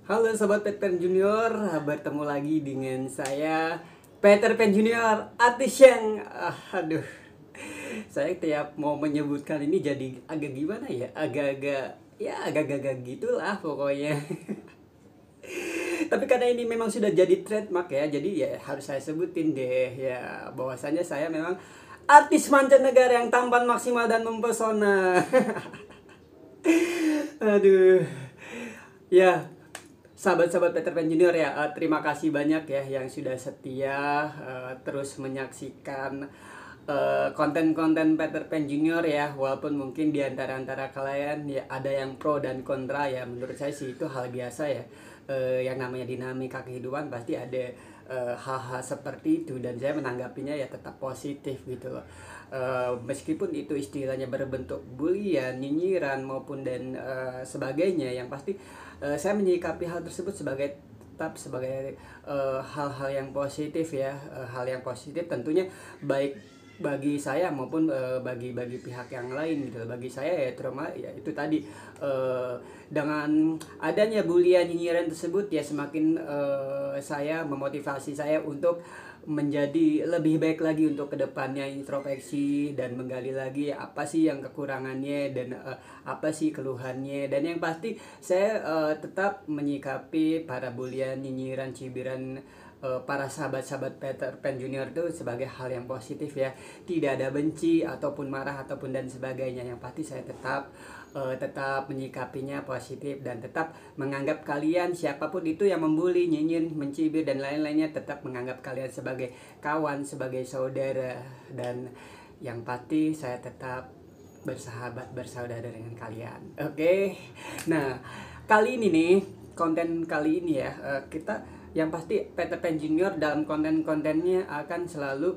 Halo Sobat Peter Pan Junior, bertemu lagi dengan saya Peter Pan Junior, artis yang aduh, saya tiap mau menyebutkan ini jadi agak gimana ya, agak-agak gitulah pokoknya. Tapi karena ini memang sudah jadi trademark ya, jadi ya harus saya sebutin deh ya, bahwasanya saya memang artis mancanegara yang tampan maksimal dan mempesona. Aduh. Ya, sahabat-sahabat Peter Pan Junior ya, terima kasih banyak ya yang sudah setia terus menyaksikan konten-konten Peter Pan Junior ya. Walaupun mungkin di antara kalian ya ada yang pro dan kontra ya. Menurut saya sih itu hal biasa ya. Yang namanya dinamika kehidupan pasti ada hal-hal seperti itu, dan saya menanggapinya ya tetap positif gitu loh. Meskipun itu istilahnya berbentuk bulian, nyinyiran maupun dan sebagainya, yang pasti saya menyikapi hal tersebut tetap sebagai hal-hal yang positif ya. Hal yang positif tentunya baik bagi saya maupun bagi pihak yang lain gitu. Bagi saya ya terutama ya itu tadi, dengan adanya bulian nyinyiran tersebut ya semakin saya memotivasi saya untuk menjadi lebih baik lagi untuk kedepannya, introspeksi dan menggali lagi apa sih yang kekurangannya dan apa sih keluhannya. Dan yang pasti saya tetap menyikapi para bulian, nyinyiran, cibiran para sahabat-sahabat Peter Pan Junior itu sebagai hal yang positif ya. Tidak ada benci ataupun marah ataupun dan sebagainya. Yang pasti saya tetap menyikapinya positif dan tetap menganggap kalian, siapapun itu yang membuli, nyinyir, mencibir dan lain-lainnya, tetap menganggap kalian sebagai kawan, sebagai saudara. Dan yang pasti saya tetap bersahabat, bersaudara dengan kalian. Oke. Nah, kali ini nih, konten kali ini ya, kita yang pasti Peter Pan Junior dalam konten-kontennya akan selalu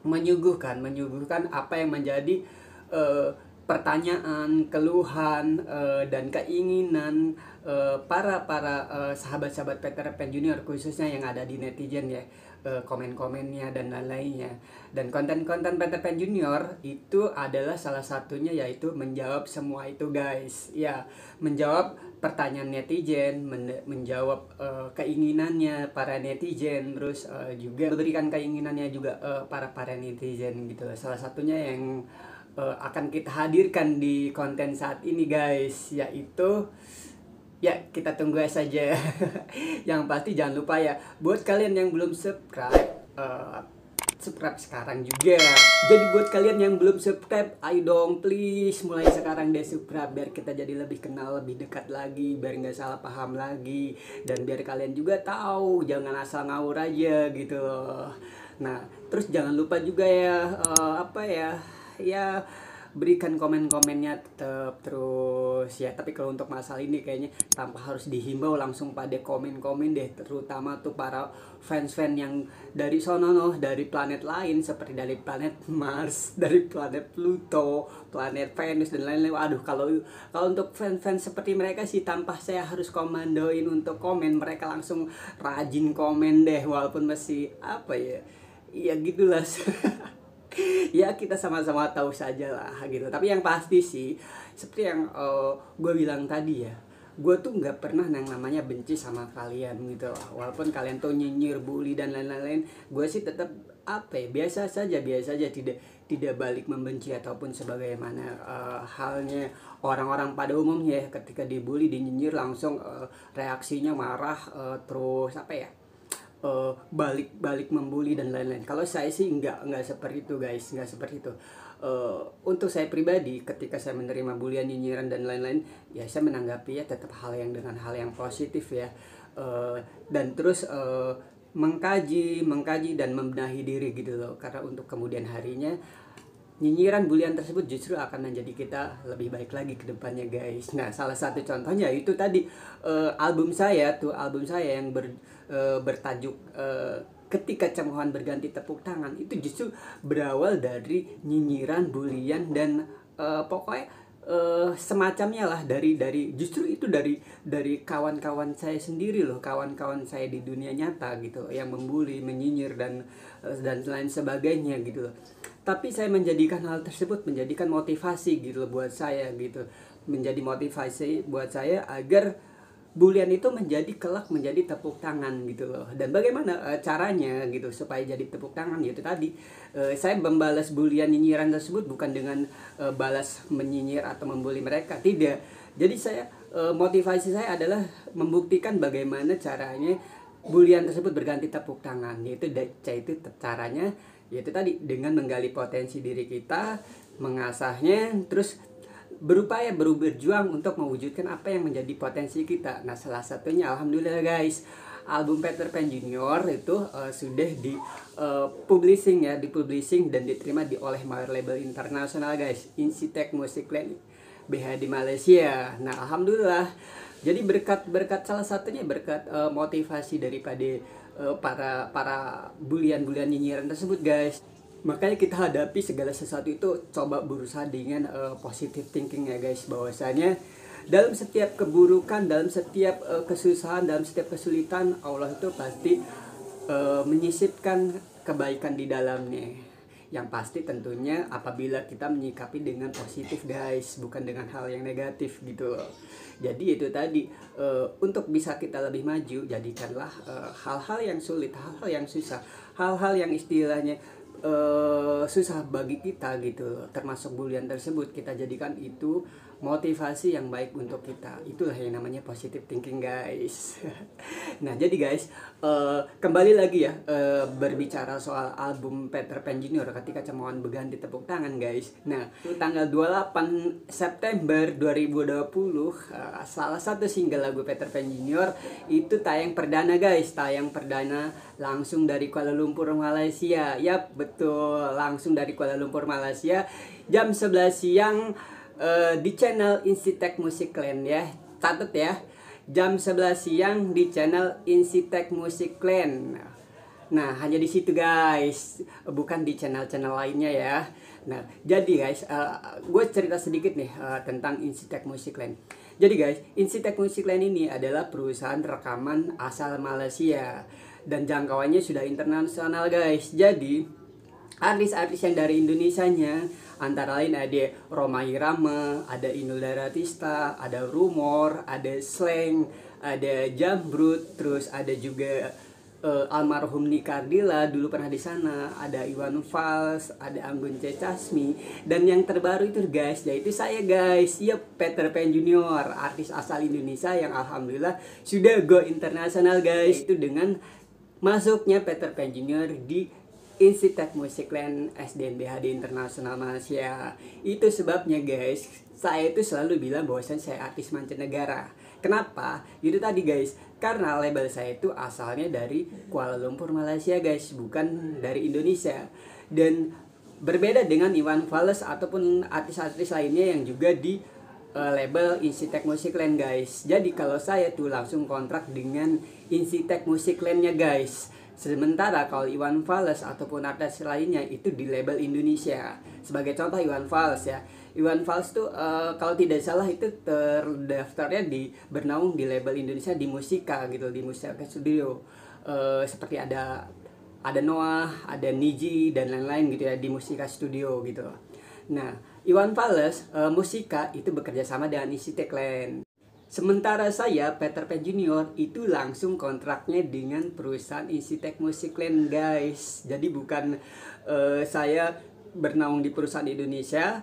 menyuguhkan apa yang menjadi pertanyaan, keluhan dan keinginan para sahabat-sahabat Peter Pan Junior, khususnya yang ada di netizen ya, komen-komennya dan lain-lainnya. Dan konten-konten Peter Pan Junior itu adalah salah satunya, yaitu menjawab semua itu guys ya, menjawab pertanyaan netizen, menjawab keinginannya para netizen, terus juga memberikan keinginannya juga para netizen gitu. Salah satunya yang akan kita hadirkan di konten saat ini guys, yaitu ya kita tunggu saja. Yang pasti jangan lupa ya, buat kalian yang belum subscribe, subscribe sekarang juga. Jadi buat kalian yang belum subscribe, ayo dong please mulai sekarang deh subscribe, biar kita jadi lebih kenal, lebih dekat lagi, biar nggak salah paham lagi, dan biar kalian juga tahu, jangan asal ngawur aja gitu loh. Nah, terus jangan lupa juga ya, ya berikan komen-komennya tetap terus ya. Tapi kalau untuk masalah ini kayaknya tanpa harus dihimbau, langsung pada komen-komen deh, terutama tuh para fans-fans yang dari sono noh, dari planet lain, seperti dari planet Mars, dari planet Pluto, planet Venus dan lain-lain. Waduh, kalau untuk fans-fans seperti mereka sih tanpa saya harus komandoin untuk komen, mereka langsung rajin komen deh, walaupun masih ya gitulah. Ya kita sama-sama tahu saja lah gitu. Tapi yang pasti sih seperti yang gue bilang tadi ya, gue tuh nggak pernah yang namanya benci sama kalian gitu loh. Walaupun kalian tuh nyinyir, bully dan lain-lain, gue sih tetap biasa saja, tidak balik membenci ataupun sebagaimana halnya orang-orang pada umumnya ya, ketika dibully, dinyinyir langsung reaksinya marah, terus balik membuli dan lain-lain. Kalau saya sih nggak seperti itu guys, nggak seperti itu. Untuk saya pribadi, ketika saya menerima bulian, nyinyiran dan lain-lain, ya saya menanggapi ya tetap dengan hal yang positif ya. Dan terus mengkaji dan membenahi diri gitu loh, karena untuk kemudian harinya nyinyiran, bulian tersebut justru akan menjadi kita lebih baik lagi ke depannya guys. Nah, salah satu contohnya itu tadi album saya yang bertajuk Ketika Cemoohan Berganti Tepuk Tangan. Itu justru berawal dari nyinyiran, bulian dan pokoknya semacamnya lah, justru itu dari kawan-kawan saya sendiri loh, kawan-kawan saya di dunia nyata gitu, yang membuli, menyinyir dan lain sebagainya gitu loh. Tapi saya menjadikan hal tersebut menjadikan motivasi gitu loh buat saya gitu, menjadi motivasi buat saya agar bulian itu menjadi kelak menjadi tepuk tangan gitu loh. Dan bagaimana caranya gitu supaya jadi tepuk tangan, yaitu tadi saya membalas bulian nyinyiran tersebut bukan dengan balas menyinyir atau membuli mereka, tidak. Jadi saya motivasi saya adalah membuktikan bagaimana caranya bulian tersebut berganti tepuk tangan, yaitu caranya yaitu tadi dengan menggali potensi diri kita, mengasahnya, terus berjuang untuk mewujudkan apa yang menjadi potensi kita. Nah, salah satunya alhamdulillah guys, album Peter Pan Junior itu sudah di publishing dan diterima oleh major label internasional guys, Insitech Music Land BH di Malaysia. Nah, alhamdulillah. Jadi berkat salah satunya berkat motivasi daripada para bulian nyinyiran tersebut guys. Makanya kita hadapi segala sesuatu itu coba berusaha dengan positive thinking ya guys, bahwasanya dalam setiap keburukan, dalam setiap kesusahan, dalam setiap kesulitan, Allah itu pasti menyisipkan kebaikan di dalamnya. Yang pasti tentunya apabila kita menyikapi dengan positif guys, bukan dengan hal yang negatif gitu loh. Jadi itu tadi, untuk bisa kita lebih maju, jadikanlah hal-hal yang sulit, hal-hal yang susah, hal-hal yang istilahnya susah bagi kita gitu, termasuk bulian tersebut, kita jadikan itu motivasi yang baik untuk kita. Itulah yang namanya positive thinking guys. Nah jadi guys, kembali lagi ya, berbicara soal album Peter Pan Junior ketika cemoohan berganti tepuk tangan guys. Nah tanggal 28 September 2020, salah satu single lagu Peter Pan Junior itu tayang perdana guys, tayang perdana langsung dari Kuala Lumpur Malaysia. Yap betul, langsung dari Kuala Lumpur Malaysia, jam 11 siang di channel Insitech Music Land ya. Catat ya, jam 11 siang di channel Insitech Music Land. Nah hanya di situ guys, bukan di channel-channel lainnya ya. Nah jadi guys, gue cerita sedikit nih tentang Insitech Music Land. Jadi guys, Insitech Music Land ini adalah perusahaan rekaman asal Malaysia dan jangkauannya sudah internasional guys. Jadi artis-artis yang dari Indonesianya antara lain ada Rhoma Irama, ada Inul Daratista, ada Rumor, ada Slang, ada Jambrut, terus ada juga almarhum Nika Ardila dulu pernah di sana, ada Iwan Fals, ada Anggun C. Casmi, dan yang terbaru itu guys, yaitu saya guys, ya Peter Pan Junior, artis asal Indonesia yang alhamdulillah sudah go internasional guys. Itu dengan masuknya Peter Pan Junior di Insitech Music Land SDNBH di Internasional Malaysia. Itu sebabnya guys, saya itu selalu bilang bahwasannya saya artis mancanegara. Kenapa? Itu tadi guys, karena label saya itu asalnya dari Kuala Lumpur Malaysia guys, bukan dari Indonesia. Dan berbeda dengan Iwan Fals ataupun artis-artis lainnya yang juga di label Insitech Music Land guys. Jadi kalau saya tuh langsung kontrak dengan Insitech Music Land-nya guys. Sementara kalau Iwan Fals ataupun artis lainnya itu di label Indonesia. Sebagai contoh Iwan Fals ya, Iwan Fals tuh kalau tidak salah itu terdaftarnya bernaung di label Indonesia di Musika gitu, di Musika Studio. Seperti ada Noah, ada Niji dan lain-lain gitu ya di Musika Studio gitu. Nah, Iwan Fals Musika itu bekerja sama dengan Insitech Land. Sementara saya, Peter Pan Junior, itu langsung kontraknya dengan perusahaan Insitech Music Land guys. Jadi bukan saya bernaung di perusahaan Indonesia,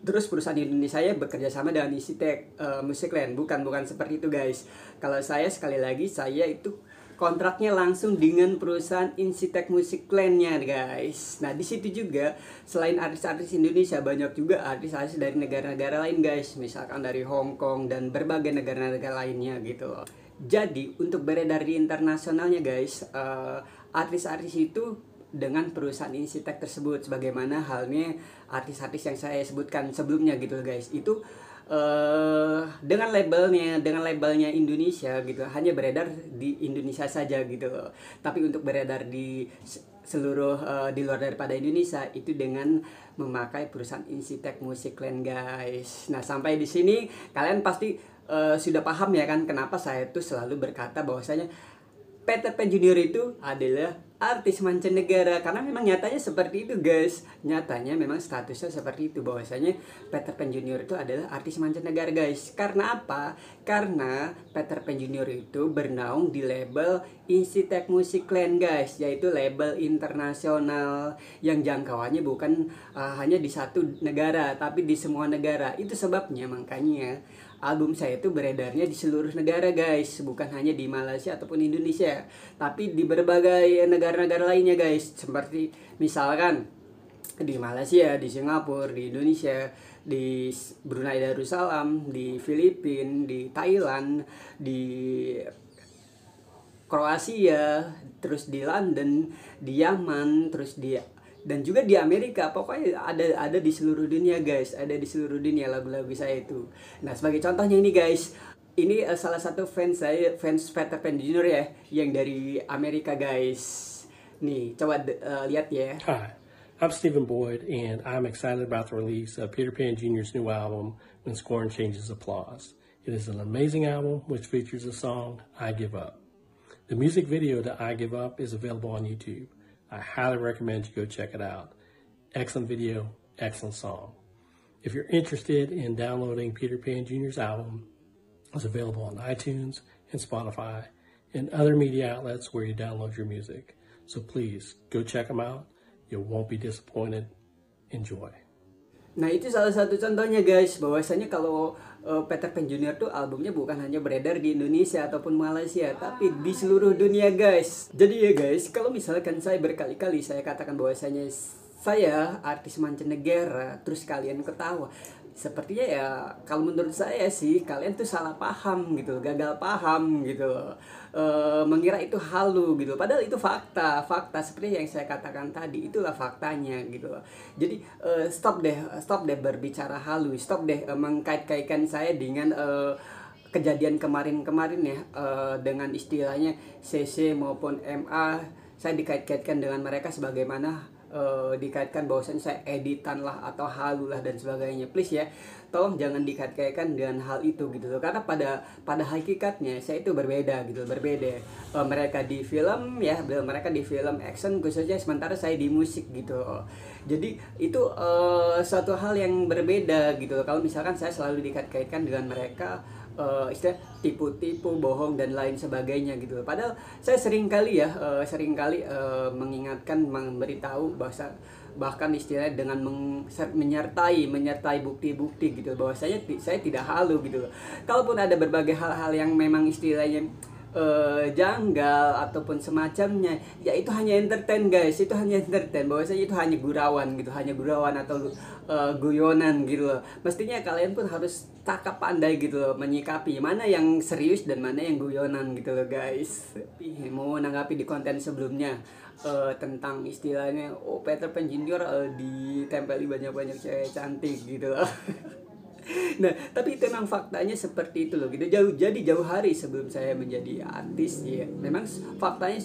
terus perusahaan Indonesia ya bekerja sama dengan Insitech Music Land. Bukan seperti itu guys. Kalau saya sekali lagi, saya itu kontraknya langsung dengan perusahaan Insitech Music Land-nya guys. Nah di situ juga selain artis-artis Indonesia, banyak juga artis-artis dari negara-negara lain guys, misalkan dari Hong Kong dan berbagai negara-negara lainnya gitu loh. Jadi untuk beredar di internasionalnya guys, artis-artis itu dengan perusahaan Insitech tersebut, sebagaimana halnya artis-artis yang saya sebutkan sebelumnya gitu guys, itu dengan labelnya Indonesia gitu, hanya beredar di Indonesia saja gitu loh. Tapi untuk beredar di seluruh di luar daripada Indonesia itu dengan memakai perusahaan Insitech Music Land guys. Nah sampai di sini kalian pasti sudah paham ya kan kenapa saya tuh selalu berkata bahwasanya Peter Pan Junior itu adalah artis mancanegara, karena memang nyatanya seperti itu guys, nyatanya memang statusnya seperti itu, bahwasanya Peter Pan Junior itu adalah artis mancanegara guys. Karena apa? Karena Peter Pan Junior itu bernaung di label Incitec Music Land guys, yaitu label internasional yang jangkauannya bukan hanya di satu negara tapi di semua negara. Itu sebabnya makanya album saya itu beredarnya di seluruh negara guys, bukan hanya di Malaysia ataupun Indonesia, tapi di berbagai negara-negara lainnya guys, seperti misalkan di Malaysia, di Singapura, di Indonesia, di Brunei Darussalam, di Filipina, di Thailand, di Kroasia, terus di London, di Yaman, terus di dan juga di Amerika. Pokoknya ada di seluruh dunia guys, ada di seluruh dunia lagu-lagu saya itu. Nah, sebagai contohnya ini guys, ini salah satu fans saya, fans Peter Pan Junior ya, yang dari Amerika guys. Nih, coba lihat ya. Hi, I'm Stephen Boyd, and I'm excited about the release of Peter Pan Jr.'s new album, When Scorn Changes Applause. It is an amazing album which features the song I Give Up. The music video to I Give Up is available on YouTube. I highly recommend you go check it out. Excellent video, excellent song. If you're interested in downloading Peter Pan Jr.'s album, it's available on iTunes and Spotify and other media outlets where you download your music. So please go check them out. You won't be disappointed. Enjoy. Nah, itu salah satu contohnya guys, bahwasanya kalau Peter Pan Junior tuh albumnya bukan hanya beredar di Indonesia ataupun Malaysia, tapi di seluruh dunia guys. Jadi ya guys, kalau misalkan saya berkali-kali saya katakan bahwasanya saya artis mancanegara, terus kalian ketawa, sepertinya ya kalau menurut saya sih kalian tuh salah paham gitu, gagal paham gitu, mengira itu halu gitu, padahal itu fakta seperti yang saya katakan tadi, itulah faktanya gitu. Jadi stop deh berbicara halu, stop deh mengkait-kaitkan saya dengan kejadian kemarin-kemarin ya, dengan istilahnya CC maupun MA, saya dikait-kaitkan dengan mereka sebagaimana dikaitkan bahwasannya saya editan lah atau halu lah dan sebagainya. Please ya, tolong jangan dikait-kaitkan dengan hal itu gitu loh, karena pada hakikatnya saya itu berbeda gitu, berbeda. Mereka di film ya, mereka di film action khususnya, sementara saya di musik gitu. Jadi itu suatu hal yang berbeda gitu loh. Kalau misalkan saya selalu dikait-kaitkan dengan mereka, istilah tipu-tipu, bohong dan lain sebagainya gitu. Padahal saya seringkali mengingatkan, memberitahu bahkan istilahnya dengan menyertai bukti-bukti gitu, bahwa saya tidak halu gitu. Kalaupun ada berbagai hal-hal yang memang istilahnya janggal ataupun semacamnya, ya itu hanya entertain guys, itu hanya entertain, bahwasanya itu hanya gurauan gitu, hanya gurauan atau guyonan gitu loh. Mestinya kalian pun harus cakap pandai gitu loh, menyikapi mana yang serius dan mana yang guyonan gitu loh guys. Mau menanggapi di konten sebelumnya tentang istilahnya Peter Pan Junior ditempeli banyak-banyak cewek cantik gitu loh. Nah, tapi itu memang faktanya seperti itu loh gitu. Jauh hari sebelum saya menjadi artis ya, memang faktanya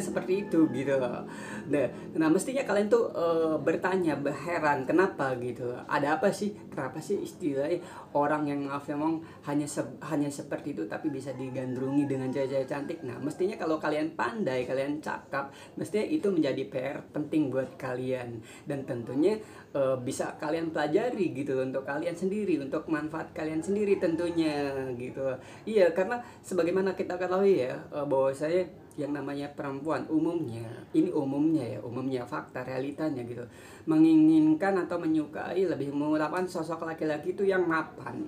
seperti itu gitu loh. Nah, mestinya kalian tuh bertanya, berheran kenapa gitu. Ada apa sih? Kenapa sih istilahnya orang yang memang hanya seperti itu tapi bisa digandrungi dengan cewek-cewek cantik. Nah, mestinya kalau kalian pandai, kalian cakap, mestinya itu menjadi PR penting buat kalian, dan tentunya bisa kalian pelajari gitu untuk kalian sendiri, untuk manfaat kalian sendiri tentunya gitu. Iya, karena sebagaimana kita ketahui ya, bahwa saya yang namanya perempuan umumnya fakta realitanya gitu, menginginkan atau menyukai, lebih mengutamakan sosok laki-laki itu yang mapan,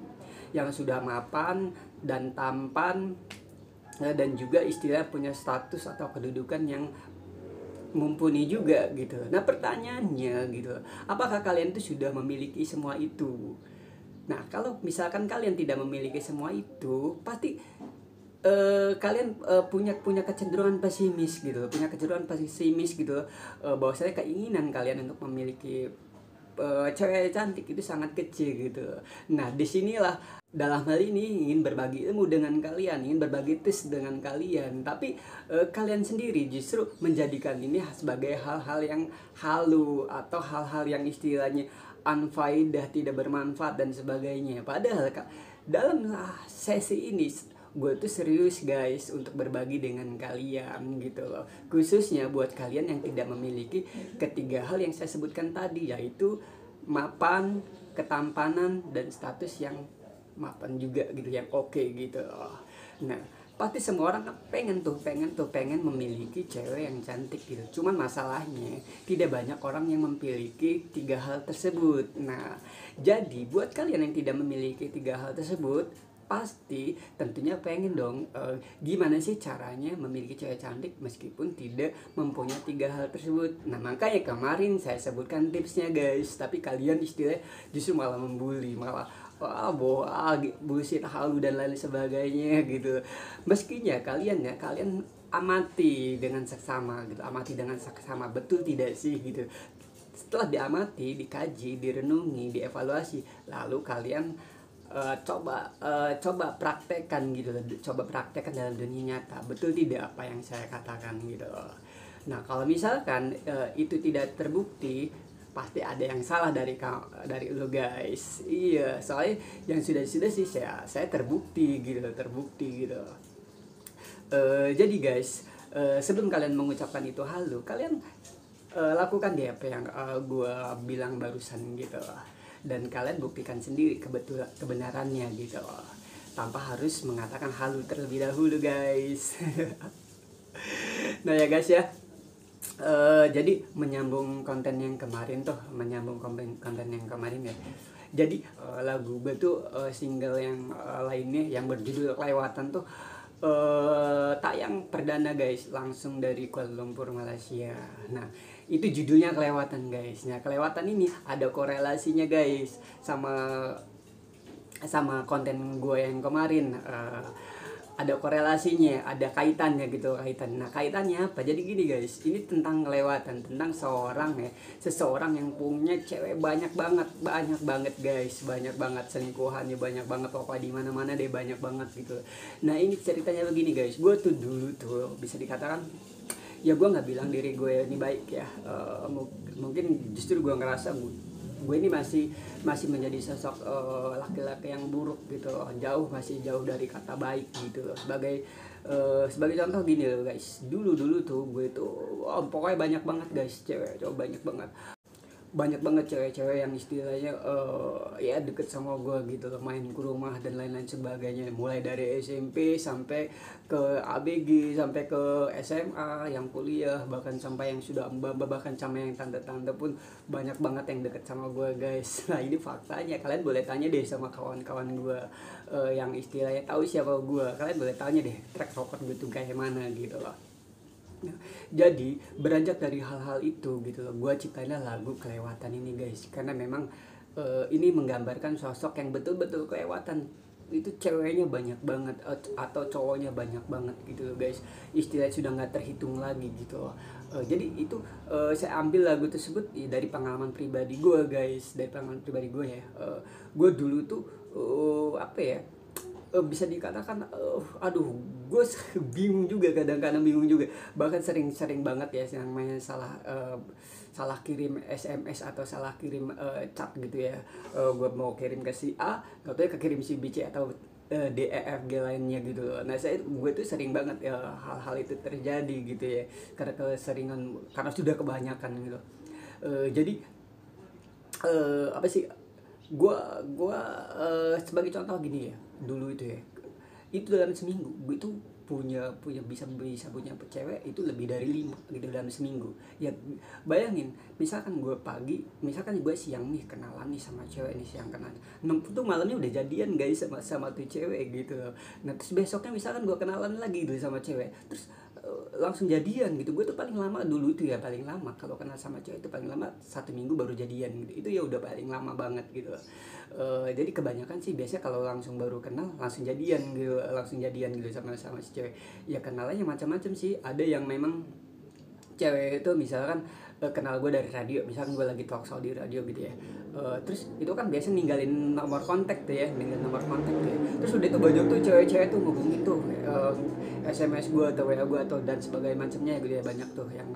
yang sudah mapan dan tampan, dan juga istilah punya status atau kedudukan yang mumpuni juga gitu. Nah, pertanyaannya gitu, apakah kalian tuh sudah memiliki semua itu? Nah, kalau misalkan kalian tidak memiliki semua itu, pasti kalian punya kecenderungan pesimis gitu, bahwasanya keinginan kalian untuk memiliki cewek cantik itu sangat kecil gitu. Nah, disinilah dalam hal ini ingin berbagi ilmu dengan kalian, ingin berbagi tips dengan kalian, tapi kalian sendiri justru menjadikan ini sebagai hal-hal yang halu atau hal-hal yang istilahnya unfaedah, tidak bermanfaat dan sebagainya. Padahal dalam sesi ini gue tuh serius guys untuk berbagi dengan kalian gitu loh. Khususnya buat kalian yang tidak memiliki ketiga hal yang saya sebutkan tadi, yaitu mapan, ketampanan, dan status yang mapan juga gitu, yang oke gitu loh. Nah, pasti semua orang kan pengen memiliki cewek yang cantik gitu. Cuman masalahnya tidak banyak orang yang memiliki tiga hal tersebut. Nah, jadi buat kalian yang tidak memiliki tiga hal tersebut, pasti tentunya pengen dong gimana sih caranya memiliki cewek cantik meskipun tidak mempunyai tiga hal tersebut. Nah, makanya kemarin saya sebutkan tipsnya guys, tapi kalian istilahnya justru malah membuli, malah bullshit, halu dan lain sebagainya gitu. Meskinya kalian amati dengan seksama gitu, betul tidak sih gitu. Setelah diamati, dikaji, direnungi, dievaluasi, lalu kalian coba praktekkan gitu, coba praktekkan dalam dunia nyata, betul tidak apa yang saya katakan gitu. Nah, kalau misalkan itu tidak terbukti, pasti ada yang salah dari lo guys. Iya, soalnya yang sudah sih saya terbukti gitu. Jadi guys, sebelum kalian mengucapkan itu halu, kalian lakukan deh apa yang gue bilang barusan gitu, dan kalian buktikan sendiri kebenarannya gitu, tanpa harus mengatakan halu terlebih dahulu guys. Nah ya guys ya, jadi menyambung konten yang kemarin ya. Jadi lagu gue tuh single yang lainnya yang berjudul Kelewatan tuh tayang perdana guys, langsung dari Kuala Lumpur, Malaysia. Nah, itu judulnya Kelewatan guys. Nah, Kelewatan ini ada korelasinya guys sama konten gue yang kemarin. Ada korelasinya, ada kaitannya gitu, Nah, kaitannya apa? Jadi gini guys, ini tentang kelewatan, tentang seseorang yang punya cewek banyak banget guys, banyak banget selingkuhannya, banyak banget, pokoknya di mana-mana deh banyak banget gitu. Nah, ini ceritanya begini guys, gue tuh dulu tuh bisa dikatakan ya gue nggak bilang diri gue ini baik ya, mungkin justru gue ngerasa gue ini masih menjadi sosok laki-laki yang buruk gitu loh, masih jauh dari kata baik gitu loh. Sebagai contoh gini loh guys, dulu tuh gue tuh pokoknya banyak banget guys cewek banyak banget cewek-cewek yang istilahnya ya deket sama gue gitu loh, main ke rumah dan lain-lain sebagainya, mulai dari SMP sampai ke ABG, sampai ke SMA, yang kuliah, bahkan sampai yang sudah bahkan sampai yang tante-tante pun banyak banget yang deket sama gue guys. Nah, ini faktanya, kalian boleh tanya deh sama kawan-kawan gue yang istilahnya tahu siapa gue, kalian boleh tanya deh track record gue tuh kayak mana gitu loh. Nah, jadi beranjak dari hal-hal itu gitu loh, gue ciptainlah lagu Kelewatan ini guys, karena memang ini menggambarkan sosok yang betul-betul kelewatan. Itu ceweknya banyak banget atau cowoknya banyak banget gitu loh guys, istilahnya sudah nggak terhitung lagi gitu loh. Jadi itu saya ambil lagu tersebut dari pengalaman pribadi gue guys, ya. Gue dulu tuh apa ya, bisa dikatakan gue bingung juga, kadang-kadang bingung juga, bahkan sering banget ya yang namanya salah kirim SMS atau salah kirim chat gitu ya. Gue mau kirim ke si A, gak tau ya kekirim si B, C atau D, E, F, G lainnya gitu loh. Nah, gue tuh sering banget ya hal-hal itu terjadi gitu ya, karena sudah kebanyakan gitu. Jadi apa sih, gue sebagai contoh gini ya, dulu itu dalam seminggu gue itu punya bisa punya cewek itu lebih dari 5 gitu dalam seminggu ya. Bayangin, misalkan gue siang nih kenalan nih sama cewek nih, siang kenalan, tuh malamnya udah jadian guys sama tuh cewek gitu. Nah, terus besoknya misalkan gue kenalan lagi gitu sama cewek, terus langsung jadian gitu. Gue tuh paling lama dulu itu ya, paling lama kalau kenal sama cewek itu paling lama 1 minggu baru jadian gitu. Itu ya udah paling lama banget gitu. Jadi kebanyakan sih biasanya kalau langsung baru kenal langsung jadian gitu sama si cewek. Ya kenalannya macam-macam sih. Ada yang memang cewek itu misalkan kenal gue dari radio, misalkan gue lagi talk show di radio gitu ya. Terus itu kan biasa ninggalin nomor kontak tuh ya, terus udah tuh banyak tuh cewek-cewek tuh ngubungin tuh SMS gue atau WA gue atau dan sebagainya macamnya gitu ya, banyak tuh yang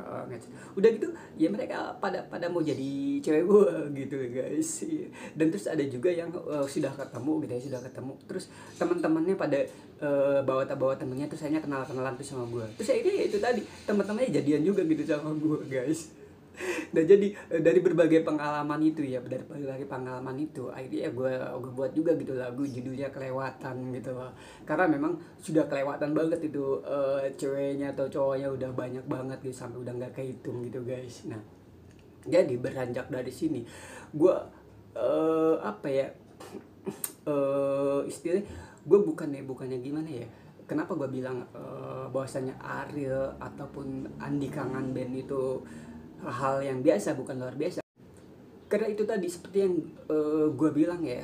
udah gitu ya, mereka pada mau jadi cewek gue gitu guys. Dan terus ada juga yang sudah ketemu gitu ya, terus teman-temannya pada bawa temennya, terus saya kenalan tuh sama gue, terus akhirnya ya itu tadi teman-temannya jadian juga gitu sama gue guys. Nah jadi dari berbagai pengalaman itu ya, akhirnya gue buat juga gitu lagu judulnya Kelewatan gitu loh. Karena memang sudah kelewatan banget itu, ceweknya atau cowoknya udah banyak banget gitu, sampai udah nggak kehitung gitu guys. Nah jadi beranjak dari sini gue apa ya, istilahnya gue bukannya gimana ya, kenapa gue bilang bahwasanya Ariel ataupun Andi Kangen Band itu hal yang biasa, bukan luar biasa. Karena itu tadi seperti yang gue bilang ya,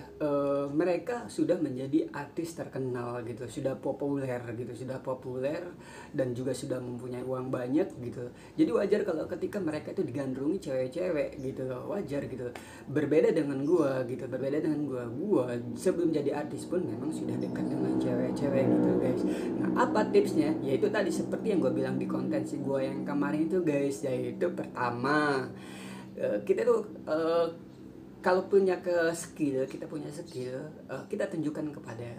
mereka sudah menjadi artis terkenal gitu, sudah populer dan juga sudah mempunyai uang banyak gitu. Jadi wajar kalau ketika mereka itu digandrungi cewek-cewek gitu loh, wajar gitu. Berbeda dengan gue gue sebelum jadi artis pun memang sudah dekat dengan cewek-cewek gitu guys. Nah apa tipsnya? Yaitu tadi seperti yang gue bilang di konten si gue yang kemarin itu guys, yaitu pertama, kita tuh kalau kita punya skill, kita tunjukkan kepada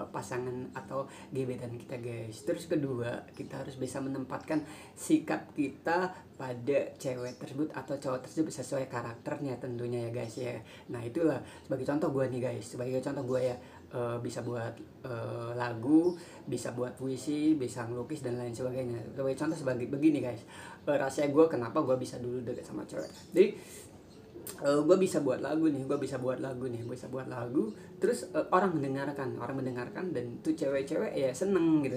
pasangan atau gebetan kita guys. Terus kedua, kita harus bisa menempatkan sikap kita pada cewek tersebut atau cowok tersebut sesuai karakternya tentunya ya guys ya. Nah itulah sebagai contoh gue nih guys, ya, bisa buat lagu, bisa buat puisi, bisa ngelukis dan lain sebagainya. Sebagai contoh sebagai begini guys, rahasia gue kenapa gue bisa dulu deket sama cewek. Jadi gue bisa buat lagu, terus orang mendengarkan dan tuh cewek-cewek ya seneng gitu.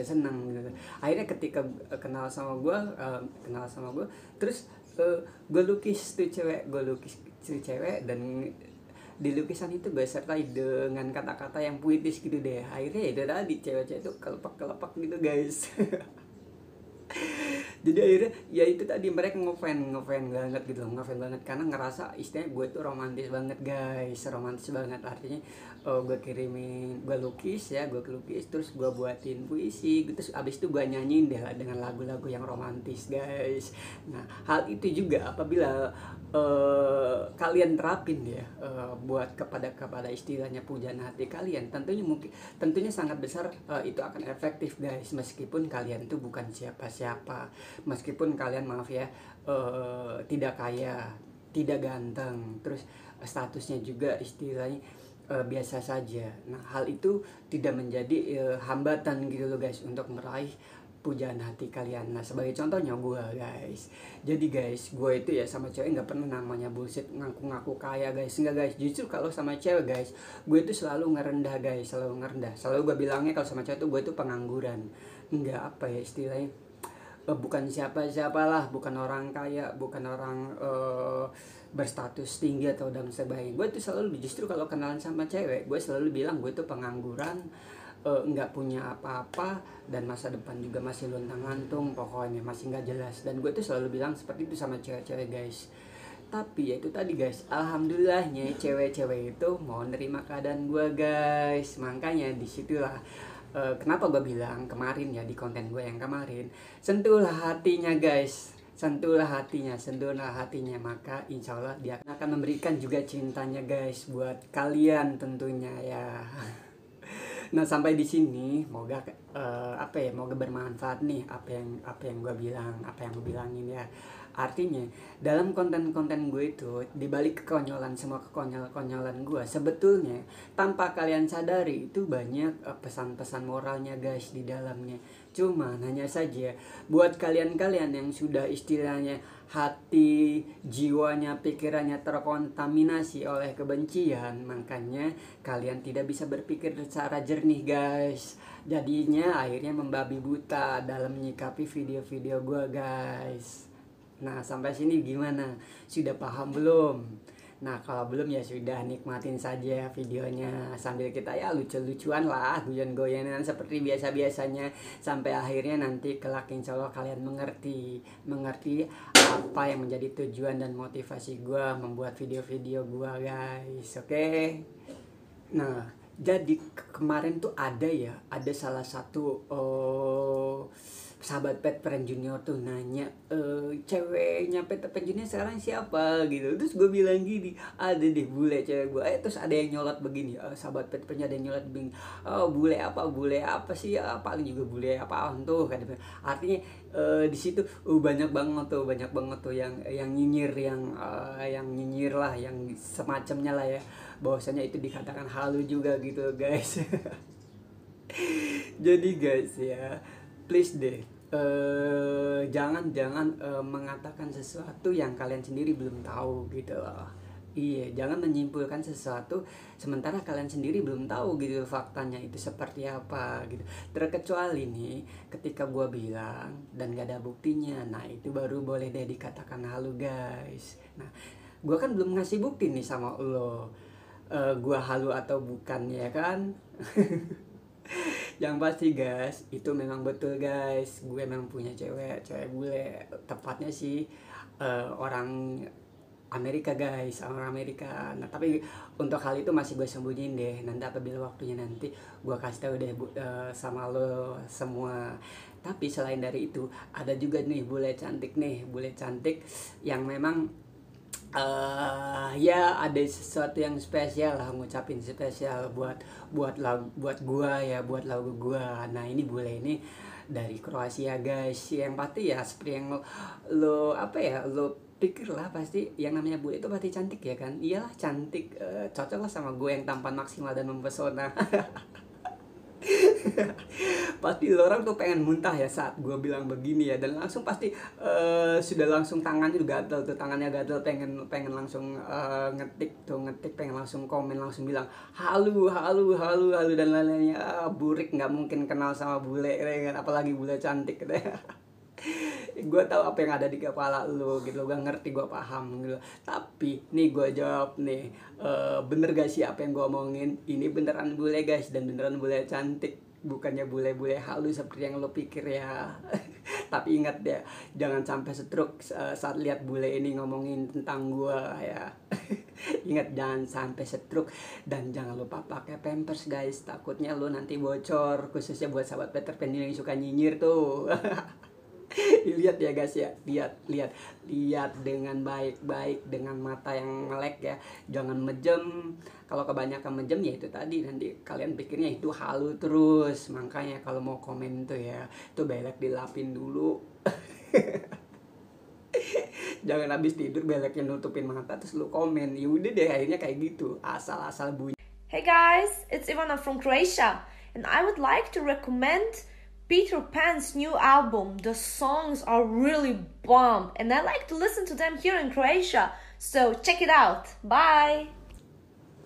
Akhirnya ketika kenal sama gue, terus gue lukis cewek dan di lukisan itu gue sertai dengan kata-kata yang puitis gitu deh. Akhirnya itu tadi cewek-cewek itu kelepak gitu guys. Jadi akhirnya ya itu tadi, mereka ngefan banget karena ngerasa istilahnya gue tuh romantis banget guys, artinya gue lukis terus gue buatin puisi gitu, terus abis itu gue nyanyiin deh dengan lagu-lagu yang romantis guys. Nah hal itu juga apabila kalian terapin ya, buat kepada istilahnya pujaan hati kalian, tentunya sangat besar itu akan efektif guys, meskipun kalian itu bukan siapa-siapa, meskipun kalian maaf ya tidak kaya, tidak ganteng, terus statusnya juga istilahnya biasa saja. Nah hal itu tidak menjadi hambatan gitu loh guys untuk meraih pujaan hati kalian. Nah sebagai contohnya gue guys, jadi guys gue itu ya sama cewek nggak pernah namanya bullshit ngaku-ngaku kaya guys, enggak guys. Justru kalau sama cewek guys, gue itu selalu ngerendah guys, selalu gue bilangnya kalau sama cewek tuh gue itu pengangguran, enggak apa ya istilahnya, bukan siapa-siapalah, bukan orang kaya, bukan orang berstatus tinggi atau dan sebagainya. Gue tuh selalu, justru kalau kenalan sama cewek, gue selalu bilang gue tuh pengangguran, nggak punya apa-apa, dan masa depan juga masih luntang-lantung, pokoknya masih nggak jelas. Dan gue tuh selalu bilang seperti itu sama cewek-cewek guys. Tapi ya itu tadi guys, alhamdulillahnya cewek-cewek itu mau nerima keadaan gue guys. Makanya disitulah kenapa gue bilang kemarin ya di konten gue yang kemarin, sentuhlah hatinya guys, sentuhlah hatinya, maka insya Allah dia akan memberikan juga cintanya guys buat kalian tentunya ya. Nah sampai di sini moga moga bermanfaat nih apa yang gue bilangin ya. Artinya dalam konten-konten gue itu, dibalik semua kekonyolan gue, sebetulnya tanpa kalian sadari itu banyak pesan-pesan moralnya guys di dalamnya. Cuman hanya saja buat kalian yang sudah istilahnya hati, jiwanya, pikirannya terkontaminasi oleh kebencian, makanya kalian tidak bisa berpikir secara jernih guys. Jadinya akhirnya membabi buta dalam menyikapi video-video gue guys. Nah sampai sini gimana? Sudah paham belum? Nah kalau belum ya sudah, nikmatin saja videonya sambil kita ya lucu-lucuan lah, guyon-goyonan seperti biasa-biasanya, sampai akhirnya nanti kelak insya Allah kalian mengerti apa yang menjadi tujuan dan motivasi gue membuat video-video gue guys. Oke. Nah jadi kemarin tuh ada salah satu sahabat Peter Pan Junior tuh nanya, ceweknya Peter Pan Junior sekarang siapa gitu. Terus gue bilang gini, ada deh bule cewek gue. Terus ada yang nyolot begini, sahabat Peter Pan ada yang nyolot begini, oh bule apa sih ya, paling juga bule apaan tuh kan. Artinya di situ banyak banget tuh yang nyinyir, yang nyinyir lah, yang semacamnya lah ya, bahwasanya itu dikatakan halu juga gitu guys. Jadi guys ya, please deh, jangan mengatakan sesuatu yang kalian sendiri belum tahu gitu loh. Iya, jangan menyimpulkan sesuatu sementara kalian sendiri belum tahu gitu faktanya itu seperti apa gitu. Terkecuali nih ketika gua bilang dan gak ada buktinya, nah itu baru boleh deh dikatakan halu guys. Nah gua kan belum ngasih bukti nih sama lo, gua halu atau bukan ya kan. Yang pasti guys, itu memang betul guys, gue memang punya cewek bule, tepatnya sih orang Amerika guys, orang Amerika. Nah tapi untuk hal itu masih gue sembunyiin deh, nanti apabila waktunya nanti gue kasih tahu deh sama lo semua. Tapi selain dari itu ada juga nih bule cantik yang memang ya ada sesuatu yang spesial lah, ngucapin spesial buat lagu gua. Nah ini bule ini dari Kroasia guys, yang pasti ya seperti yang lo pikir lah, pasti yang namanya bule itu pasti cantik ya kan. Iyalah cantik, cocok lah sama gue yang tampan maksimal dan mempesona. Pasti orang tuh pengen muntah ya saat gue bilang begini ya, dan langsung pasti sudah langsung tangannya gatel, pengen langsung ngetik, pengen langsung komen, langsung bilang halu dan lain-lainnya. Burik nggak mungkin kenal sama bule ya kan, apalagi bule cantik gitu ya. Gue tahu apa yang ada di kepala lo gitu, gue ngerti, gue paham gitu. Tapi nih gue jawab nih, bener gak sih apa yang gue omongin? Ini beneran bule guys, dan beneran bule cantik, bukannya bule-bule halus seperti yang lo pikir ya. Tapi ingat ya, jangan sampai stroke saat lihat bule ini ngomongin tentang gue ya. Ingat, jangan sampai stroke, dan jangan lupa pakai pampers guys, takutnya lo nanti bocor, khususnya buat sahabat Peter Pan yang suka nyinyir tuh. Lihat ya guys ya, lihat dengan baik-baik, dengan mata yang melek ya, jangan mejem. Kalau kebanyakan mejem ya itu tadi, nanti kalian pikirnya itu halu terus. Makanya kalau mau komen tuh ya, tuh belek dilapin dulu. Jangan habis tidur beleknya nutupin mata terus lu komen, yaudah deh akhirnya kayak gitu, asal-asal bunyi. Hey guys, it's Ivana from Croatia, and I would like to recommend Peter Pan's new album. The songs are really bomb, and I like to listen to them here in Croatia. So check it out. Bye.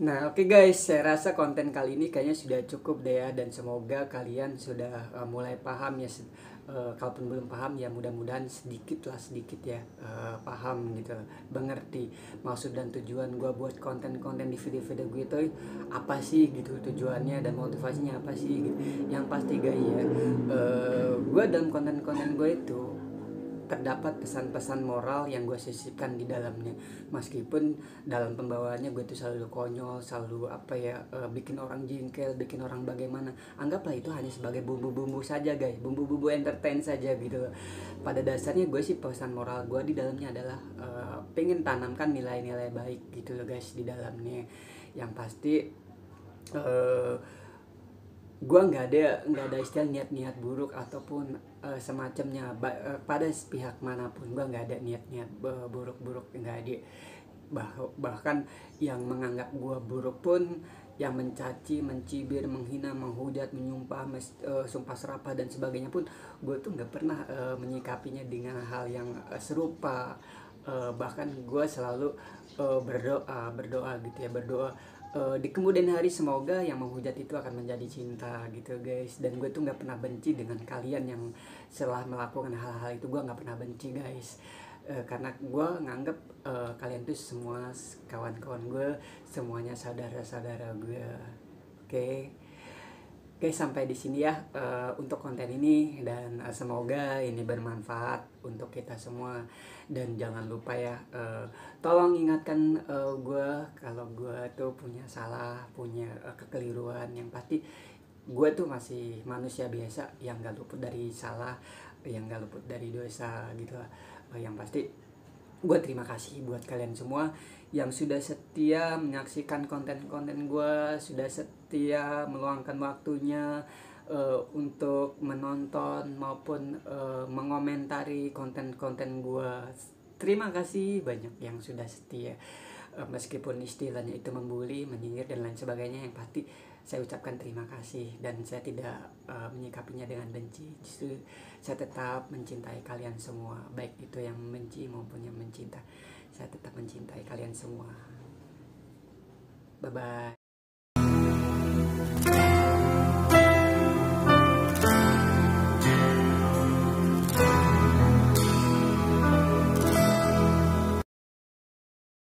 Nah oke guys, saya rasa konten kali ini kayaknya sudah cukup deh ya, dan semoga kalian sudah mulai paham ya. Kalaupun belum paham ya mudah-mudahan sedikit ya paham gitu, mengerti maksud dan tujuan gue buat konten-konten di video-video gue itu apa sih gitu, tujuannya dan motivasinya apa sih gitu. Yang pasti guys ya, gue dalam konten-konten gue itu terdapat pesan-pesan moral yang gue sisipkan di dalamnya, meskipun dalam pembawaannya gue tuh selalu konyol, selalu bikin orang jengkel, bikin orang bagaimana. Anggaplah itu hanya sebagai bumbu-bumbu saja guys, bumbu-bumbu entertain saja gitu. Pada dasarnya gue sih pesan moral gue di dalamnya adalah pengen tanamkan nilai-nilai baik gitu loh guys di dalamnya. Yang pasti gue nggak ada istilah niat buruk ataupun semacamnya pada pihak manapun. Gue nggak ada niat buruk, nggak ada. Bahkan yang menganggap gue buruk pun, yang mencaci, mencibir, menghina, menghujat, menyumpah, sumpah serapah dan sebagainya pun, gue tuh nggak pernah menyikapinya dengan hal yang serupa. Bahkan gue selalu berdoa gitu ya, di kemudian hari semoga yang menghujat itu akan menjadi cinta gitu guys. Dan gue tuh nggak pernah benci dengan kalian yang setelah melakukan hal-hal itu, gue nggak pernah benci guys. karena gue nganggep kalian tuh semua kawan-kawan gue, semuanya saudara-saudara gue. Oke. Oke, sampai di sini ya untuk konten ini, dan semoga ini bermanfaat untuk kita semua. Dan jangan lupa ya, tolong ingatkan gue kalau gue tuh punya salah, punya kekeliruan. Yang pasti gue tuh masih manusia biasa yang gak luput dari salah, yang gak luput dari dosa gitu. Yang pasti gue terima kasih buat kalian semua yang sudah setia menyaksikan konten-konten gue, sudah setia meluangkan waktunya untuk menonton maupun mengomentari konten-konten gue. Terima kasih banyak yang sudah setia, meskipun istilahnya itu membuli, menyindir dan lain sebagainya. Yang pasti saya ucapkan terima kasih, dan saya tidak menyikapinya dengan benci. Justru saya tetap mencintai kalian semua, baik itu yang membenci maupun yang mencinta. Saya tetap mencintai kalian semua. Bye bye.